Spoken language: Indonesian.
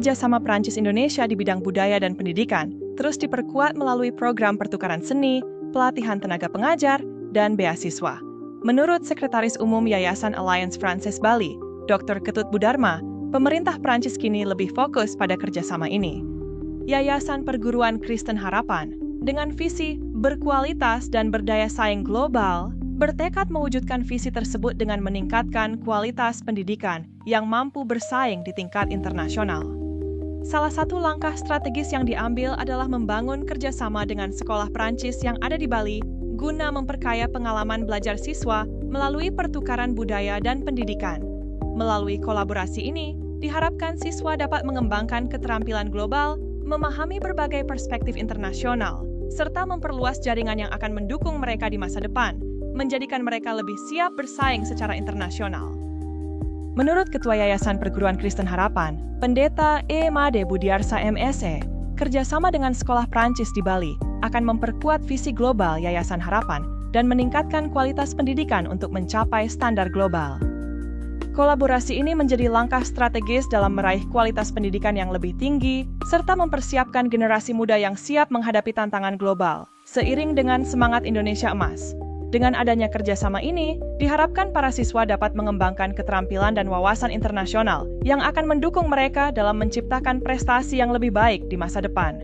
kerjasama Prancis-Indonesia di bidang budaya dan pendidikan terus diperkuat melalui program pertukaran seni, pelatihan tenaga pengajar, dan beasiswa. Menurut Sekretaris Umum Yayasan Alliance Francaise Bali, Dr. Ketut Budarma, pemerintah Prancis kini lebih fokus pada kerjasama ini. Yayasan Perguruan Kristen Harapan, dengan visi berkualitas dan berdaya saing global, bertekad mewujudkan visi tersebut dengan meningkatkan kualitas pendidikan yang mampu bersaing di tingkat internasional. Salah satu langkah strategis yang diambil adalah membangun kerjasama dengan sekolah Prancis yang ada di Bali guna memperkaya pengalaman belajar siswa melalui pertukaran budaya dan pendidikan. Melalui kolaborasi ini, diharapkan siswa dapat mengembangkan keterampilan global, memahami berbagai perspektif internasional, serta memperluas jaringan yang akan mendukung mereka di masa depan, menjadikan mereka lebih siap bersaing secara internasional. Menurut Ketua Yayasan Perguruan Kristen Harapan, Pendeta Made Budiarsa MSE, kerjasama dengan sekolah Prancis di Bali akan memperkuat visi global Yayasan Harapan dan meningkatkan kualitas pendidikan untuk mencapai standar global. Kolaborasi ini menjadi langkah strategis dalam meraih kualitas pendidikan yang lebih tinggi, serta mempersiapkan generasi muda yang siap menghadapi tantangan global, seiring dengan semangat Indonesia Emas. Dengan adanya kerjasama ini, diharapkan para siswa dapat mengembangkan keterampilan dan wawasan internasional yang akan mendukung mereka dalam menciptakan prestasi yang lebih baik di masa depan.